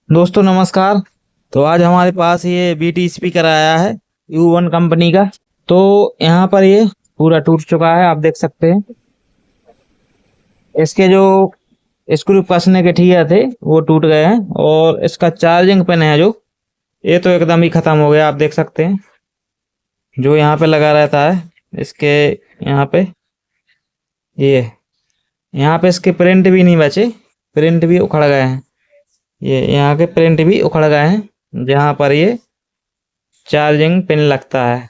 दोस्तों नमस्कार। तो आज हमारे पास ये बीटी स्पीकर आया है U1 कंपनी का। तो यहाँ पर ये पूरा टूट चुका है, आप देख सकते हैं। इसके जो स्क्रू कसने के ठिया थे वो टूट गए हैं, और इसका चार्जिंग पिन है जो ये तो एकदम ही खत्म हो गया, आप देख सकते हैं। जो यहाँ पे लगा रहता है इसके यहाँ पे, ये यहाँ पे इसके प्रिंट भी नहीं बचे, प्रिंट भी उखड़ गए हैं। ये यहाँ के प्रिंट भी उखड़ गए हैं जहाँ पर ये चार्जिंग पिन लगता है।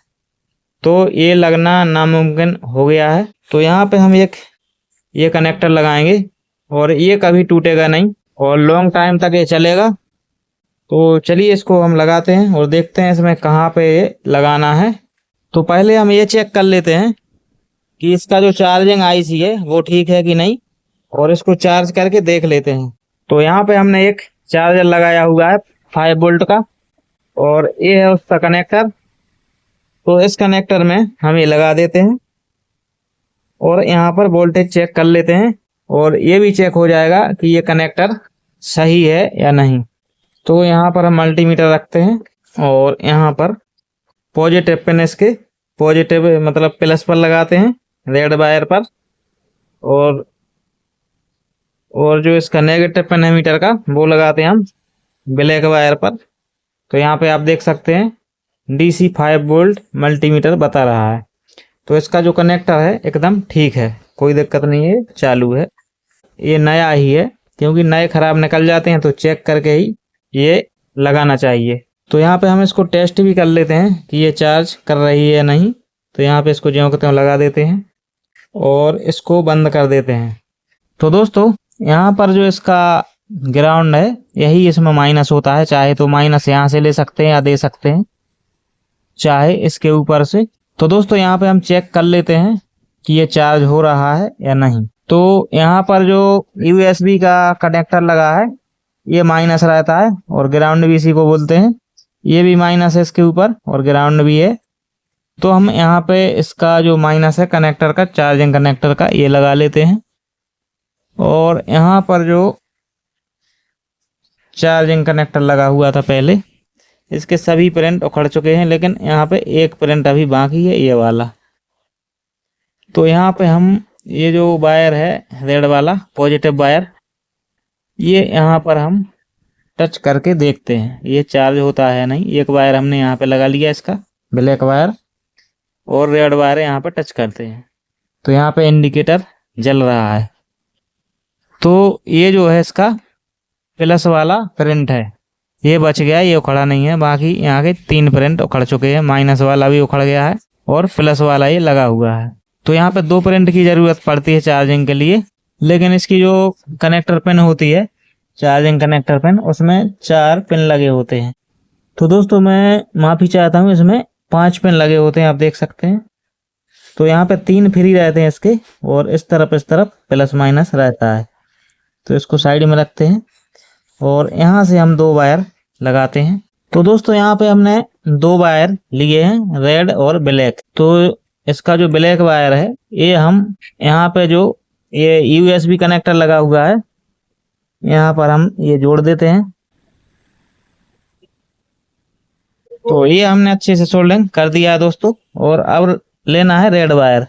तो ये लगना नामुमकिन हो गया है। तो यहाँ पे हम ये कनेक्टर लगाएंगे और ये कभी टूटेगा नहीं और लॉन्ग टाइम तक ये चलेगा। तो चलिए इसको हम लगाते हैं और देखते हैं इसमें कहाँ पे ये लगाना है। तो पहले हम ये चेक कर लेते हैं कि इसका जो चार्जिंग आईसी है वो ठीक है कि नहीं, और इसको चार्ज करके देख लेते हैं। तो यहाँ पे हमने एक चार्जर लगाया हुआ है 5 वोल्ट का, और ये है उसका कनेक्टर। तो इस कनेक्टर में हम ये लगा देते हैं और यहाँ पर वोल्टेज चेक कर लेते हैं, और ये भी चेक हो जाएगा कि ये कनेक्टर सही है या नहीं। तो यहाँ पर हम मल्टीमीटर रखते हैं और यहाँ पर पॉजिटिव पिन, इसके पॉजिटिव मतलब प्लस पर लगाते हैं रेड वायर पर, और जो इसका नेगेटिव पिन है मीटर का वो लगाते हैं हम ब्लैक वायर पर। तो यहाँ पे आप देख सकते हैं DC 5 वोल्ट मल्टीमीटर बता रहा है। तो इसका जो कनेक्टर है एकदम ठीक है, कोई दिक्कत नहीं है, चालू है। ये नया ही है, क्योंकि नए खराब निकल जाते हैं तो चेक करके ही ये लगाना चाहिए। तो यहाँ पे हम इसको टेस्ट भी कर लेते हैं कि ये चार्ज कर रही है या नहीं। तो यहाँ पे इसको ज्यों के त्यों लगा देते हैं और इसको बंद कर देते हैं। तो दोस्तों यहाँ पर जो इसका ग्राउंड है यही इसमें माइनस होता है, चाहे तो माइनस यहाँ से ले सकते हैं या दे सकते हैं, चाहे इसके ऊपर से। तो दोस्तों यहाँ पे हम चेक कर लेते हैं कि ये चार्ज हो रहा है या नहीं। तो यहाँ पर जो USB का कनेक्टर लगा है ये माइनस रहता है, और ग्राउंड भी इसी को बोलते हैं। ये भी माइनस है इसके ऊपर और ग्राउंड भी है। तो हम यहाँ पे इसका जो माइनस है कनेक्टर का, चार्जिंग कनेक्टर का, ये लगा लेते हैं। और यहाँ पर जो चार्जिंग कनेक्टर लगा हुआ था पहले, इसके सभी प्रिंट उखड़ चुके हैं, लेकिन यहाँ पे एक प्रिंट अभी बाकी है, ये वाला। तो यहाँ पे हम ये जो वायर है रेड वाला पॉजिटिव वायर, ये यहाँ पर हम टच करके देखते हैं ये चार्ज होता है नहीं। एक वायर हमने यहाँ पे लगा लिया इसका ब्लैक वायर, और रेड वायर यहाँ पे टच करते हैं तो यहाँ पे इंडिकेटर जल रहा है। तो ये जो है इसका प्लस वाला प्रिंट है, ये बच गया, ये उखड़ा नहीं है। बाकी यहाँ के 3 प्रिंट उखड़ चुके हैं, माइनस वाला भी उखड़ गया है और प्लस वाला ये लगा हुआ है। तो यहाँ पे 2 प्रिंट की जरूरत पड़ती है चार्जिंग के लिए, लेकिन इसकी जो कनेक्टर पिन होती है, चार्जिंग कनेक्टर पिन, उसमें 4 पिन लगे होते हैं। तो दोस्तों मैं माफी चाहता हूँ, इसमें 5 पिन लगे होते हैं, आप देख सकते हैं। तो यहाँ पे 3 फ्री रहते हैं इसके, और इस तरफ प्लस माइनस रहता है। तो इसको साइड में रखते हैं और यहाँ से हम 2 वायर लगाते हैं। तो दोस्तों यहाँ पे हमने 2 वायर लिए हैं, रेड और ब्लैक। तो इसका जो ब्लैक वायर है ये हम यहाँ पे जो ये USB कनेक्टर लगा हुआ है यहाँ पर हम ये जोड़ देते हैं। तो ये हमने अच्छे से सोल्डरिंग कर दिया है दोस्तों, और अब लेना है रेड वायर।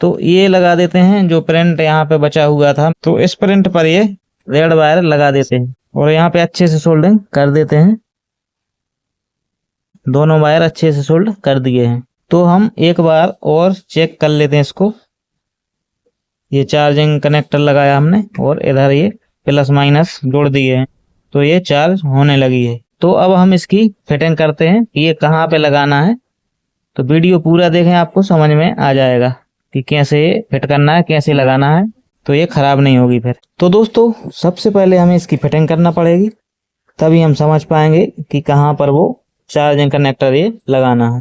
तो ये लगा देते हैं जो प्रिंट यहाँ पे बचा हुआ था, तो इस प्रिंट पर ये रेड वायर लगा देते हैं और यहाँ पे अच्छे से सोल्डरिंग कर देते हैं। दोनों वायर अच्छे से सोल्ड कर दिए हैं। तो हम एक बार और चेक कर लेते हैं इसको। ये चार्जिंग कनेक्टर लगाया हमने और इधर ये प्लस माइनस जोड़ दिए हैं, तो ये चार्ज होने लगी है। तो अब हम इसकी फिटिंग करते हैं कि ये कहाँ पे लगाना है। तो वीडियो पूरा देखें, आपको समझ में आ जाएगा कि कैसे फिट करना है, कैसे लगाना है, तो ये खराब नहीं होगी फिर। तो दोस्तों सबसे पहले हमें इसकी फिटिंग करना पड़ेगी, तभी हम समझ पाएंगे कि कहाँ पर वो चार्जिंग कनेक्टर ये लगाना है।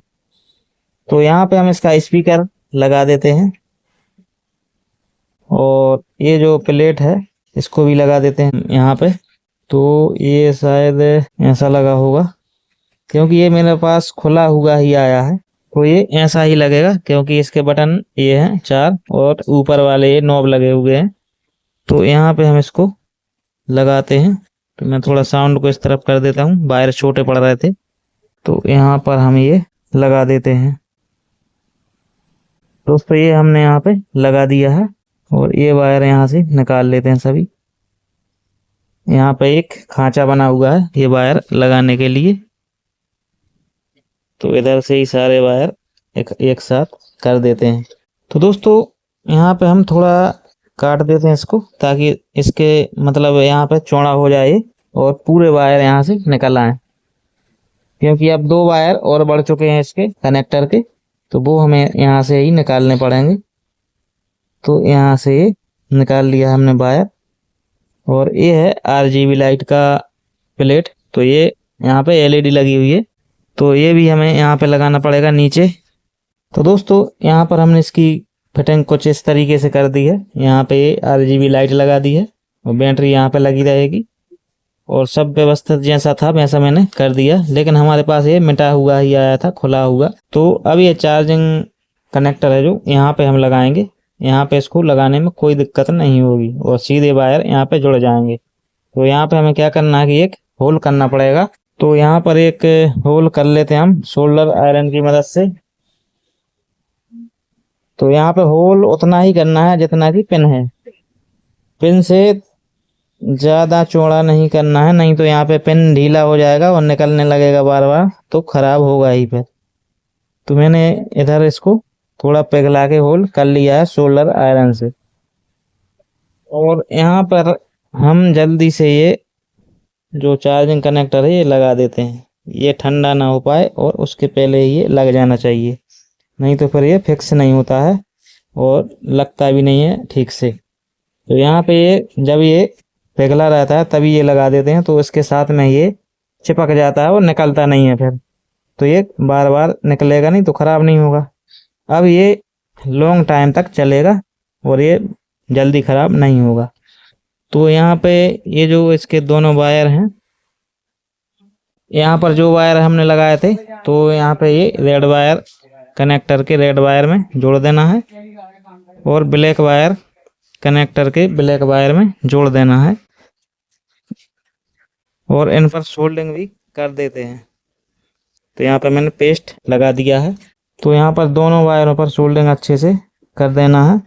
तो यहाँ पे हम इसका स्पीकर लगा देते हैं, और ये जो प्लेट है इसको भी लगा देते हैं यहाँ पे। तो ये शायद ऐसा लगा होगा, क्योंकि ये मेरे पास खुला हुआ ही आया है, तो ये ऐसा ही लगेगा, क्योंकि इसके बटन ये हैं 4 और ऊपर वाले ये नॉब लगे हुए हैं। तो यहाँ पे हम इसको लगाते हैं तो मैं थोड़ा साउंड को इस तरफ कर देता हूँ, वायर छोटे पड़ रहे थे। तो यहाँ पर हम ये लगा देते हैं दोस्तों। ये हमने यहाँ पे लगा दिया है और ये वायर यहाँ से निकाल लेते हैं सभी। यहाँ पे एक खांचा बना हुआ है ये वायर लगाने के लिए, तो इधर से ही सारे वायर एक साथ कर देते हैं। तो दोस्तों यहाँ पे हम थोड़ा काट देते हैं इसको, ताकि इसके मतलब यहाँ पे चौड़ा हो जाए और पूरे वायर यहाँ से निकल आए, क्योंकि अब 2 वायर और बढ़ चुके हैं इसके कनेक्टर के, तो वो हमें यहाँ से ही निकालने पड़ेंगे। तो यहाँ से निकाल लिया हमने वायर। और ये है RGB लाइट का प्लेट, तो ये यहाँ पे LED लगी हुई है, तो ये भी हमें यहाँ पे लगाना पड़ेगा नीचे। तो दोस्तों यहाँ पर हमने इसकी फिटिंग कुछ इस तरीके से कर दी है। यहाँ पे RGB लाइट लगा दी है और बैटरी यहाँ पे लगी रहेगी, और सब व्यवस्थित जैसा था वैसा मैंने कर दिया। लेकिन हमारे पास ये मिटा हुआ ही आया था, खुला हुआ। तो अब ये चार्जिंग कनेक्टर है जो यहाँ पे हम लगाएंगे। यहाँ पे इसको लगाने में कोई दिक्कत नहीं होगी और सीधे वायर यहाँ पे जुड़ जाएंगे। तो यहाँ पे हमें क्या करना है कि एक होल करना पड़ेगा। तो यहाँ पर एक होल कर लेते हैं हम सोल्डर आयरन की मदद से। तो यहाँ पे होल उतना ही करना है जितना कि पिन है, पिन से ज्यादा चौड़ा नहीं करना है, नहीं तो यहाँ पे पिन ढीला हो जाएगा और निकलने लगेगा बार बार, तो खराब होगा ही फिर। तो मैंने इधर इसको थोड़ा पिघला के होल कर लिया है सोल्डर आयरन से। और यहाँ पर हम जल्दी से ये जो चार्जिंग कनेक्टर है ये लगा देते हैं। ये ठंडा ना हो पाए और उसके पहले ये लग जाना चाहिए, नहीं तो फिर ये फिक्स नहीं होता है और लगता भी नहीं है ठीक से। तो यहाँ पे ये जब ये पिघला रहता है तभी ये लगा देते हैं, तो इसके साथ में ये चिपक जाता है और निकलता नहीं है फिर, तो ये बार बार निकलेगा नहीं, तो खराब नहीं होगा। अब ये लॉन्ग टाइम तक चलेगा और ये जल्दी खराब नहीं होगा। तो यहाँ पे ये जो इसके दोनों वायर हैं, यहाँ पर जो वायर हमने लगाए थे, तो यहाँ पे ये रेड वायर कनेक्टर के रेड वायर में जोड़ देना है और ब्लैक वायर कनेक्टर के ब्लैक वायर में जोड़ देना है, और इन पर सोल्डिंग भी कर देते हैं। तो यहाँ पर मैंने पेस्ट लगा दिया है, तो यहाँ पर दोनों वायरों पर सोल्डिंग अच्छे से कर देना है।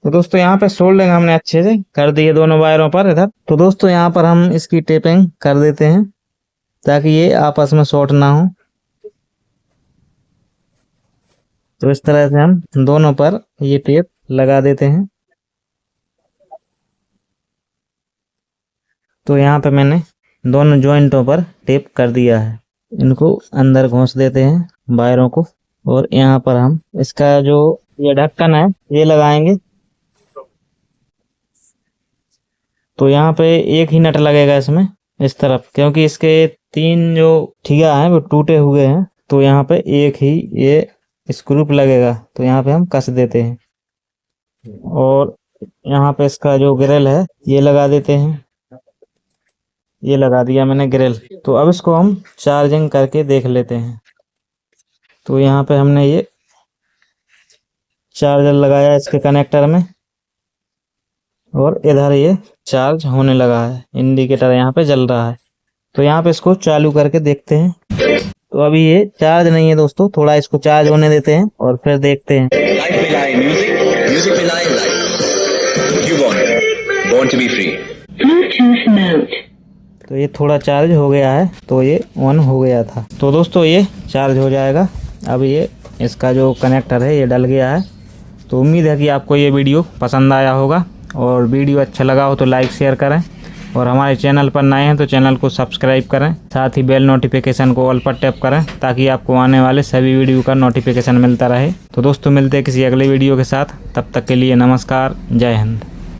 तो दोस्तों यहाँ पे सोल्डिंग हमने अच्छे से कर दी है दोनों वायरों पर इधर। तो दोस्तों यहाँ पर हम इसकी टेपिंग कर देते हैं ताकि ये आपस में शॉर्ट ना हो। तो इस तरह से हम दोनों पर ये टेप लगा देते हैं। तो यहाँ पे मैंने दोनों जॉइंटों पर टेप कर दिया है। इनको अंदर घुस देते हैं वायरों को, और यहाँ पर हम इसका जो ये ढक्कन है ये लगाएंगे। तो यहाँ पे एक ही नट लगेगा इसमें इस तरफ, क्योंकि इसके 3 जो ठिया हैं वो टूटे हुए हैं, तो यहाँ पे एक ही ये स्क्रू लगेगा। तो यहाँ पे हम कस देते हैं, और यहाँ पे इसका जो ग्रिल है ये लगा देते हैं। ये लगा दिया मैंने ग्रिल। तो अब इसको हम चार्जिंग करके देख लेते हैं। तो यहाँ पे हमने ये चार्जर लगाया इसके कनेक्टर में, और इधर ये चार्ज होने लगा है, इंडिकेटर यहाँ पे जल रहा है। तो यहाँ पे इसको चालू करके देखते हैं। तो अभी ये चार्ज नहीं है दोस्तों, थोड़ा इसको चार्ज होने देते हैं और फिर देखते हैं। तो ये थोड़ा चार्ज हो गया है, तो ये ऑन हो गया था। तो दोस्तों ये चार्ज हो जाएगा। अब ये इसका जो कनेक्टर है ये डल गया है। तो उम्मीद है कि आपको ये वीडियो पसंद आया होगा, और वीडियो अच्छा लगा हो तो लाइक शेयर करें, और हमारे चैनल पर नए हैं तो चैनल को सब्सक्राइब करें। साथ ही बेल नोटिफिकेशन को ऑल पर टैप करें ताकि आपको आने वाले सभी वीडियो का नोटिफिकेशन मिलता रहे। तो दोस्तों मिलते हैं किसी अगले वीडियो के साथ, तब तक के लिए नमस्कार, जय हिंद।